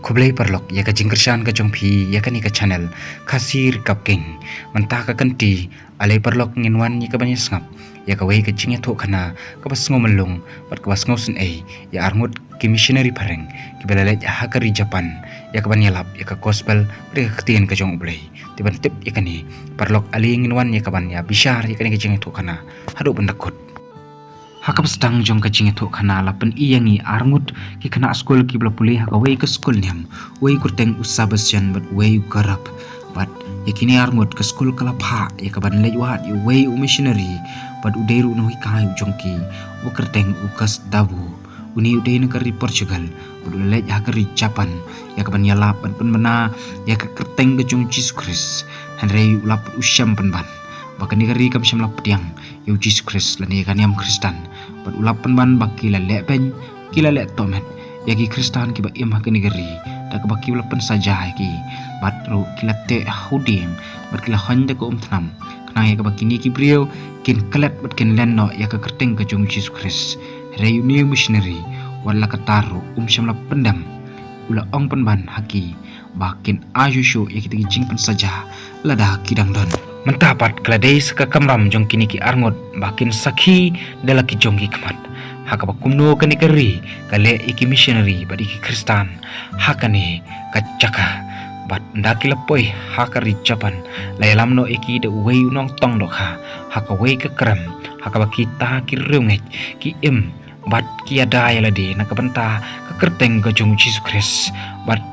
Kublai perlok ya ka jingkersan ka jongpi ya ka ni ka channel kasir kapking mentah ka kenti alai perlok nginwan ya ka banyak ngap ya ka wei ka jingya tho khana ka bas ngomelung pat ka bas ngosun ei ya arngut ki missionary pareng ki belalet ya hakari Japan ya ka banyalap ya ka gospel pri ka tien ka jong ublai tiban tip ya ka ni perlok ali nginwan ya ka banya bishar ya ka ni ka jingya tho khana hadu pendakut hakap sedang jong kacing itu kana lapen iyangi arngut ki kana skul ki bla pulih haka wei ke skul niam wei kurteng usabasyan bat wei garap bat yakini arngut ke skul kala pha ya ka ban lejwat yu wei missionary bat udairu no hikai jong ki u kurteng ukas dabu uni udai negari Portugal bat lej hakari Japan ya ka ban yalap ban penmena ya ka kurteng ke jong Jesus Christ hanrei ulap usyam penban bahkan negeri kam syam lap pediang yu Jesus Christ lani kan yam Kristan bat ulapan ban baki la lepen kila le tomet yagi Kristan ki ba im ha negeri dak baki ulapan saja ki bat ru kila te huding bat kila honda ko tnam kana ya baki ni ki brio kin kalat bat kin lenno ya ka kerteng ka jong Jesus Christ reuni missionary wala ka taru syam lap pendam ula ong penban haki bakin ayushu ya kita jing pen saja lada kidang don mentapat keladai seka kamram jong kini ki arngot bakin sakhi dala ki jonggi kemat haka bakumno kani keri kale iki missionary badi ki Kristan hakane kacaka bat ndaki lepoi hakari Japan layalamno iki de wei nong tong dokha haka wei ke kram haka bakita ki runget ki im bat ki ada yalade nakabanta ke kerteng ke jong Jesus Christ bat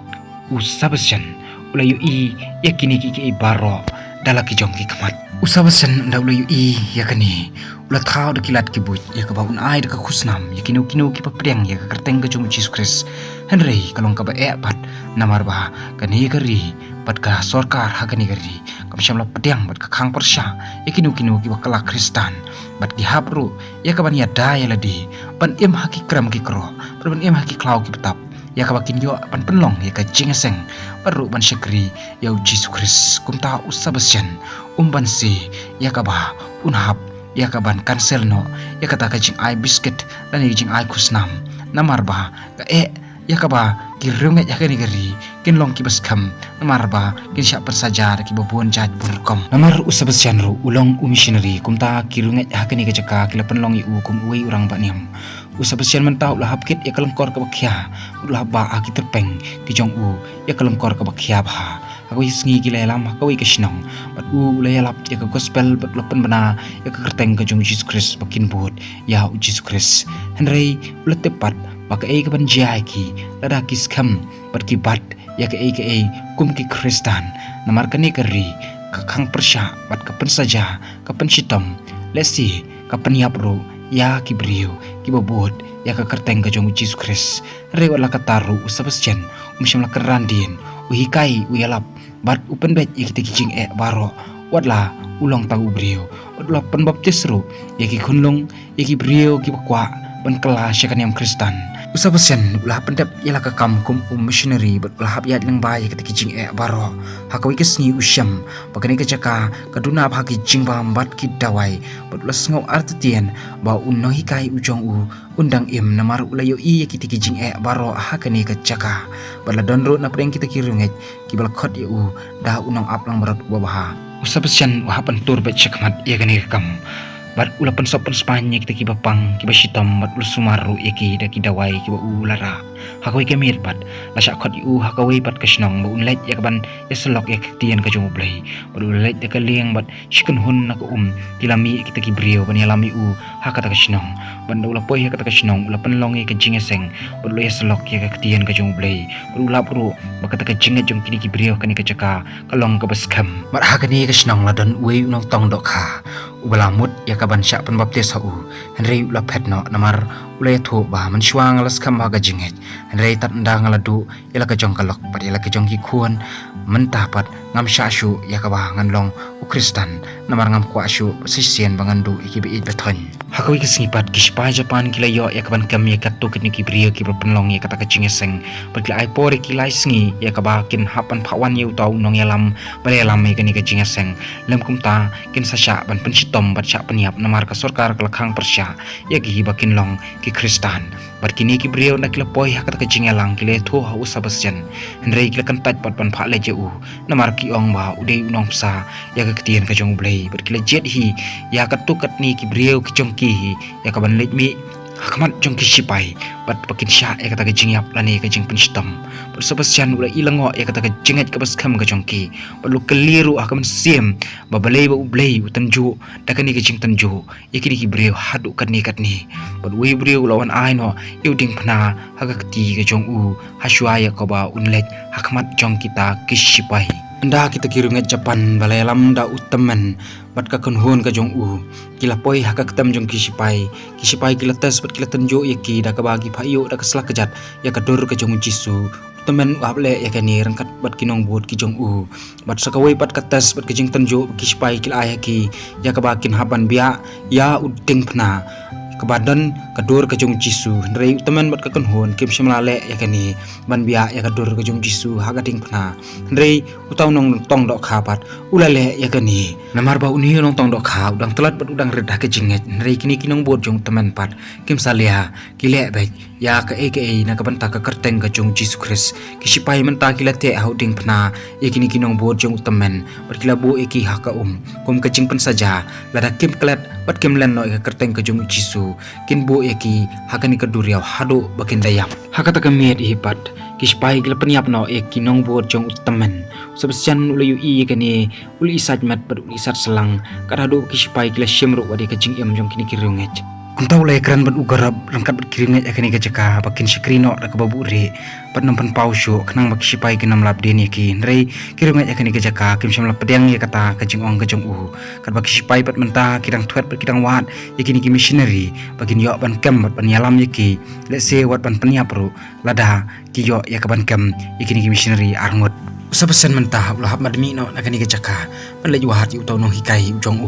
usabasyan ulayu i yakini ki baro dalaki jongki kemat usabasan nda ulayu i yakani ulat khau de kilat ki buit ya ka baun ai de ka khusnam yakinu kinu ki papriang ya ka kerteng ke jong Jesus Christ henrei kalong ka ba e pat namar ba kani kari pat ka sarkar ha kani kari kam syamla pediang bat ka khang persya yakinu kinu ki bakala Kristan bat ki hapru ya ka ban ya daya ladi pan im haki kram ki kro pan im haki klau ki betap ya ka bakin yo pan penlong ya ka jingeseng baru ban syakri ya Jesus Christ kumta usabasyan umban si ya ka ba unhap ya ka ban cancel no ya kata ka jing ai biscuit dan jing ai kusnam namar ba ka ya ka ba kirunget ya ka ni gari kin long ki baskam namar ba kin syak persajar ki babon jaj burkom namar usabasyan ru ulong missionary kumta kirunget ya ka ni ka jaka kila penlong yu kum uai urang ba niam usabasyan mentau lah hapkit ya kalengkor ka bakhya ulah ba aki terpeng ki jong u ya kalengkor ka bakhya ba aku isngi ki lelam aku i kesnong bat u layalap ya ka gospel bat lapen bana ya ka kerteng ka jong Jesus Christ bakin bot ya Jesus Christ henrei ulat tepat baka ka banjai ki lada kiskam bat ki bat ya ka kum ki Kristan namar kani keri ka khang persya bat ka pen saja ka pen sitom lesi ka pen yapro ya ki brio ki bobot ya ka kerteng ka jong Jesus Christ re wala ka taru usabasyan syam la kerandin uhikai uyalap bat upen bet ya kita kijing baro wadla ulong tagu brio wadla pen baptis ru ya ki kunlong ya ki brio ki bakwa ban kala syakan yam Kristan usabasyan ulah pendap yala ka kamkum missionary bat ulah yat lang ba ya kita kijing baro hakawi kesni usyam bakani ka jaka kaduna ba ki jing ba bat ki dawai bat ulah ngau artitian ba unno hikai ujong u undang im namar ulayo i ya kita kijing baro hakani ka jaka bala donro na preng kita kirunget ki bal khot ya u da unang aplang berat babaha usabasyan uhapan tur bet chakmat ya kani kam bat ulapan sopan Spanya kita kiba pang kiba sitom bat ul sumaru yaki da kidawai kiba ulara hakawai kemir bat lasak khot yu hakawai bat kasnong ba unlet yakban yaselok yak tian ka jong blai bat unlet ya kaliang bat shikun hun nak tilami kita kibrio ban yalami u hakata kasnong ban ula poi hakata kasnong ulapan long ka jingeseng bat lu yaselok yak tian ka jong blai bat ula pro bakata ka jinget jong kini kibrio kani ka jaka kalong ka baskam mat hakani kasnong ladon uai unong tong dokha ubalamut ya kaban syak penbaptis hau henrei ula phetno namar ulai thu ba man syuang las kam ga jinget henrei tat ndang ladu ila ka jong kalok pat ila ka jong ki khun mentah pat ngam syasyu ya ka ba nganlong Kristan namar ngam kwa syu sisien bangandu iki bi beton hakawi ki singipat ki spa Japan kila yo ya kaban kam ya katu kini ki brio ki penlong ya kata ka jingeseng pat kila ai pori ki lai sngi ya ka ba kin hapan phawan yu tau nong yalam bale yalam me kini ka jingeseng lem kumta kin sasya ban pensitom bat syak peniap namar ka sarkar kelakhang persya ya ki bakin long ki Kristan bat kini ki brio na kila poi hakata ka jingelang kile tho ha usabasyan henrei kila kan tat pat pan pha le je namar ki ong ba udei unong psa ya ka ktien ka jong blei bat kila jet hi ya ka tukat ni ki brio ki jong ki hi ya ka ban let mi hakmat jong ki sipai bat pakin sha ya kata ka jingyap lani ka jing penstam bat sabasyan ula ilango ya kata ka jingat ka bas kham ka jong ki bat lu keliru akaman siem ba balei ba ublei utanju dakani ka jing tanju ikini ki brio hadu katni bat wi brio lawan ai no yuding phna hagakti ka jong hashwaya ko ba unlet hakmat jong kita ki sipai anda kita kirungat Japan balai alam da utaman bat ka kunhun ka jong kila poi hakak tam jong kisipai kila tes bat kila tanjo yaki da ka bagi phayo da ka slak kejat ya ka dur ka jong jisu temen able ya kani rangkat bat kinong buat ki jong bat sakawai bat ka tes bat ka jing tanjo kisipai kila ayaki ya ka bakin haban bia ya uding phna kebadan kadur ke jong jisu rei teman bat ka kunhun kim simlale ya kani ban bia ya kadur ke jong jisu hagading phna rei utau nong tong dok khapat ulale ya kani namar ba uni nong tong dok kha udang telat bat udang redah ke jinget rei kini kinong bot jong teman pat kim salia kile baik ya ka aka na ka banta ka kerteng ka jong jisu kris kisipai menta kila te hauding phna ya kini kinong bot jong teman bat kila bo eki haka kum ka jing pen saja lada kim klet bat kim len no ka kerteng ka jong jisu kin bo eki hakani ka duriaw hado bakin dayap hakata ka miet hipat kispai gila peniap no eki nong bo jong utamen sebesyan ulayu i kani uli isat mat bad uli isat selang kadado kispai gila shimru wadi ka jing em jong kini kirunget Antau lai kran ban ugarab rangkat bat kiringet akani ka jaka bakin sikrino da ka babure bat nampan pausyo kenang bak sipai kinam lab deni ki rei kiringet akani ka jaka kim samla pedang ya kata ka jing ong ka jong kat bak sipai bat menta kidang tuat bat kidang wat yakini ki missionary bakin yo ban kem bat ban yalam yaki let's say wat ban penia pro lada ki yo ya ka ban kem yakini ki missionary arngot Sabasan mentah ulah hab madmi no nakani ka jaka ban le juhat yu tau nong hikai jong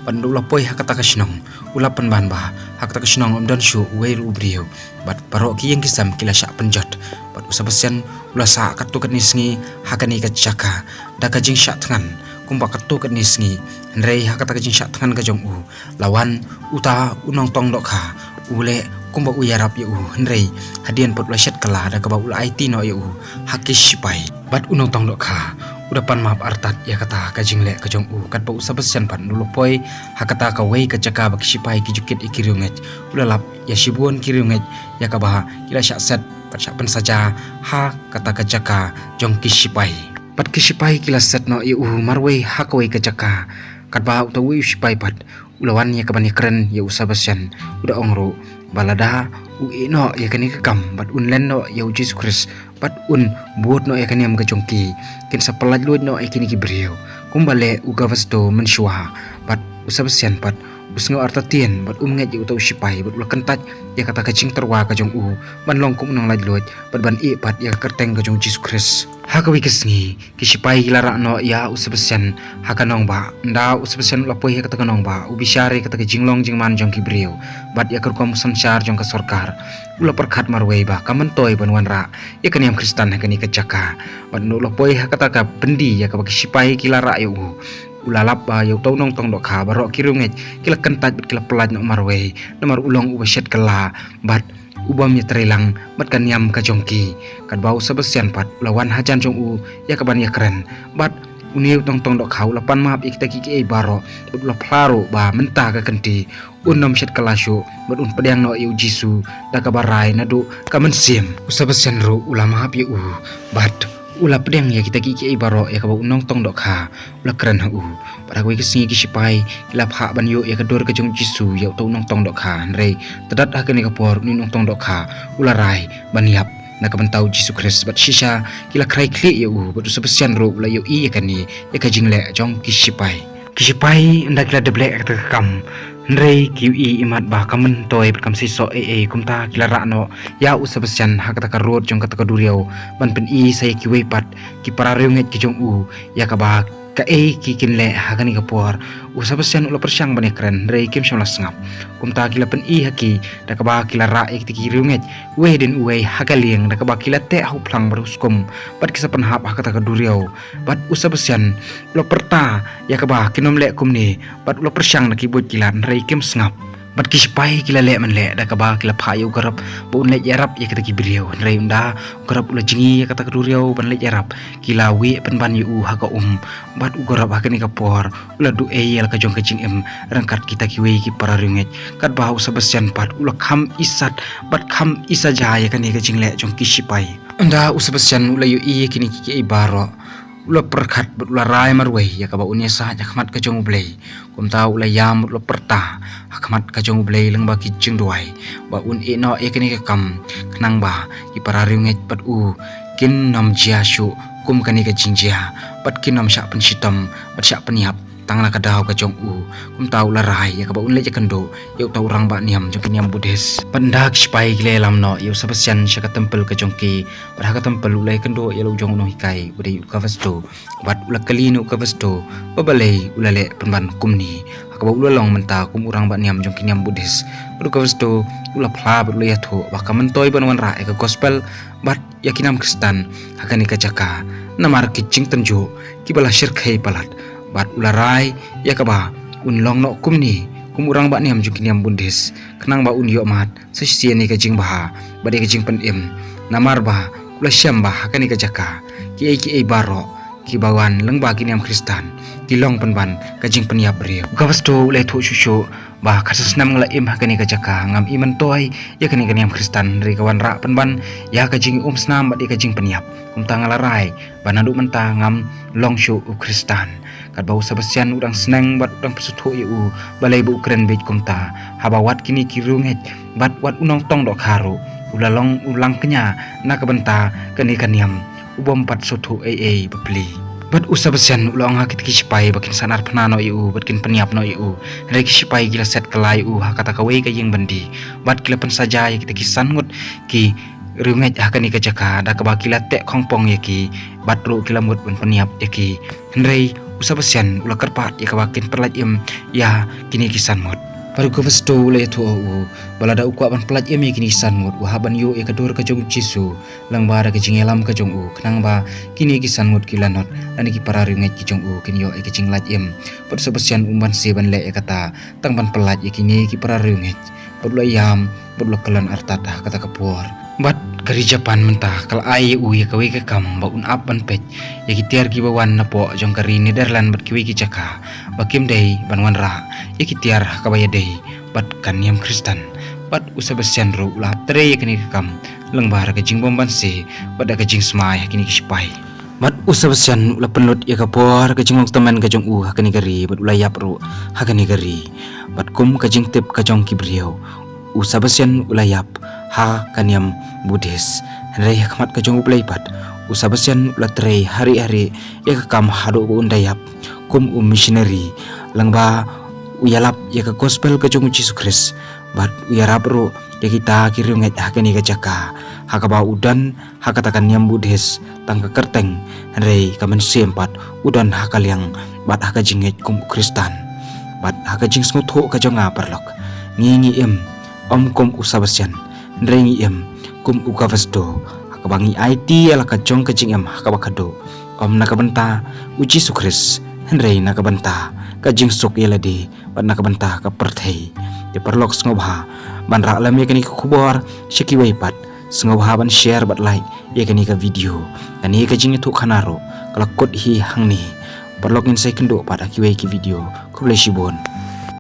ban ulah poi hakata ka sinong ulah pan ban ba hakata ka sinong om dan shu we ru brio bat paro ki yang kisam kila syak penjot bat sabasan ulah sa katu kat nisngi hakani ka jaka da ka jing syak tangan kumba katu kat nisngi rei hakata ka jing syak tangan ka jong lawan uta unong tong dok kha ule kumba uyarap ya henrei hadian pot lasyat kala da ka ba ula IT no ya hakis sipai bat unong tong dok kha udapan maaf artat ya kata ka jingle ka jong kat ba usabasyan pan lulopoi hakata ka wei ka jaka bak sipai ki jukit ikirunget ulalap ya sibuan kirunget ya ka ba kila syak set pat syak pen saja ha kata ka jaka jong kisipai pat kisipai kila set no ya marwei hakawei ka jaka kat ba utawi sipai pat ulawan ya ka bani keren ya usabasyan uda ongro balada uino ya kani kam bat unlen no ya Jesus Christ bat un buat no ya kani am kajongki kin sapalad luod no ya kini ki brio kumbale ugawasto mensyua bat usabasyan pat usngo artatien bat umnget ya utau sipai bat ulakentat ya kata kacing terwa kajong ban longkum nang ladlod bat ban i pat ya kerteng kajong Jesus Christ hakawi kesngi kisipai hilara no ya usabasyan hakanong ba nda usabasyan lapoi kata kanong ba ubisare kata ka jinglong jingman jong kibrio bat ya kerkom sansar jong ka sorkar ula perkhat marwei ba kamentoy banwan ra ya kaniam Kristan hakani ka jaka bat no lapoi kata ka bendi ya ka kisipai kilara ya ulalap ba yau tau nong tong dok kha barok kirunget kila kentat bat kila pelaj no marwei nomor ulong ubasyat kala bat ubam ya terelang bat kan yam ka jongki kat bau sabasyan pat lawan hajan jong ya kaban ya keren bat uniu tong tong dok kha ulapan maap ikta ki baro bat ula plaro ba mentah ka kenti unom syat kalasyo bat un pedang no yu jisu da kabarai nadu kamen sim usabasyan ro ulama hap yu bat ula pedang ya kita ki baro ya kabau unong tong dok kha ula keren ha pada koi kesingi kisipai kila pha ban yo ya kador ka jong jisu ya tau nong tong dok kha rei tedat ha kani kapor ni nong tong dok kha ula rai ban yap na ka bantau jisu Christ bat shisha kila krai kli ya bat sabasyan ro ula yo i ya kani ya ka jingle jong kisipai nda kila deblek ka kam Nrei QE imat bah kamen toy berkam siso kumta kila rakno ya usabasyan hakata ka road jong kata ka duriau ban pen I saya kiwe pat ki para reunget ki jong ya ka bah ka ki kinle hakani ka por usabasyan ula persyang bane keren rei kim syamla sngap kumta kila pen I haki da ka bah kila ra ki reunget we den uwe hakalieng da ka bah kila te hu plang baruskum pat kisa pen hap hakata ka duriau bat usabasyan ula perta ya ka bah kinom le kumni bat ula persyang na ki bot kila rei kim sngap bat kispai kila le man le da ka ba kila pha yu garap bu le yarap ya kata kibriau rei unda garap ula jingi ya kata keduriau ban le yarap kila wi pan ban yu ha ka bat u garap ha ni ka por ula du e yel ka jong ka jing rangkat kita kiwe ki para ringet kat ba usabasian pat ula kham isat bat kham isa ja ya kan ka jing le jong kispai unda usabasian ula yu i kini ki ibaro ula perkat ula rai marway ya ka ba unya sa ya khmat ka jong blei kum ta ula yam ula perta khmat ka jong blei leng ba ki jing duai ba un e no e kini ka kam knang ba ki para ringet pat u kin nom jia shu kum kani ka jing jia pat kin nom sha pen sitam pat sha peniap tang na ka daw ka jong u kum ta ula rai ya ka ba un le kendo yau ta urang ba niam jong niam buddhis pandak spai gile lam no yau sabasian sha ka tempel ka jong ki pada ka tempel ulai kendo ya lo jong no hikai budai ka vasto bat ula kali no ka vasto babalai ula le penban kumni ka ba ula long menta kum urang ba niam jong ki niam buddhis budu ka vasto ula phla ula ya tho ba ka mentoi banwan ra ka gospel bat yakinam kristan hakani ka jaka namar ki jing tenjo ki bala syirkai palat bat ularai ya kaba un long no kumni kumurang ba niam jung kiniam bundis kenang ba un yo mat sesian ni ka jing ba ba de ka jing pen namar ba ula syam ba hakani ka jaka ki ai baro ki bawan leng ba kiniam kristan ki long pen ban ka jing pen ya bre gawasto le tho shushu ba khasas nam ngla im hakani ka jaka ngam iman toy ya kani kaniam kristan ri kawan ra pen ban ya ka jing snam ba de ka jing pen yap kum tangala rai banadu menta ngam long shu kristan kat bau sabasian udang senang bat udang pesutho yu balai bu kren bej kumta habawat kini kirunget bat wat unong tong dok haru ulalong ulang kenya nak benta kani kaniam ubom pat sutho bepli bat usabasian ulang hakit kispai bakin sanar penano yu batkin peniap no yu rek kispai gila set kelai hakata kawe ka yeng bandi bat kila pen saja ya kita kisan ngut ki runget hakani ka jaka da ka bakila tek khongpong yaki bat ru kila mut pun peniap yaki hendrei usabasian ula kerpat ya kawakin perlat ya kini kisan mod paru ko vesto le to balada ukwa ban pelat kini kisan mod wahaban yo e kador ka jong jisu lang bara ka jingelam ka jong kenang ba kini kisan mod kilanot ani ki para ringet ki jong kini yo e ka jinglat par sabasian umban se ban le e kata tang ban pelat kini ki para ringet podlo yam podlo kalan artat kata kapor bat kari Japan mentah kal ai ya kawe ka kam ba un ap ban pet ya kitiar ki bawan na po jong kari Netherland bat kiwi ki jaka bakim dei banwan ra ya kitiar ka baya dei bat kaniam kristan bat usabasian ro ulah tre ya kini kam leng bar ka jing bomban se bat ka jing smai kini ki spai bat usabasian ulah penlut ya kapor ka jing teman ka jong hakani kari bat ulah yap ro hakani kari bat kum ka jing tip ka jong ki briau usabasian ulah yap ha kaniam buddhis rei khmat ka jong uplai pat usabasian ulatrai hari-hari ya ka kam hado bu undayap kum missionary langba uyalap ya ka gospel ka jong Jesus Christ bat uyarap ro ya kita kirunget hakani ka jaka hakaba udan hakatakan niam buddhis tang ka kerteng rei ka mensempat udan hakaliang bat hakajinget kum kristan bat hakajing snutho ka jong aparlok ngingi om kum usabasian rengi kum ukavasto hakabangi IT ala kajong kajing hakabakado om nakabenta uji sukris henrei nakabenta kajing suk yeladi bat nakabenta ka perthei de perlok ngobha ban ra lam yakani kubor shiki waipat ngobha ban share bat like yakani ka video ani kajing itu khanaro kala kod hi hangni perlok in sai kendo pada kiwai ki video kublai shibon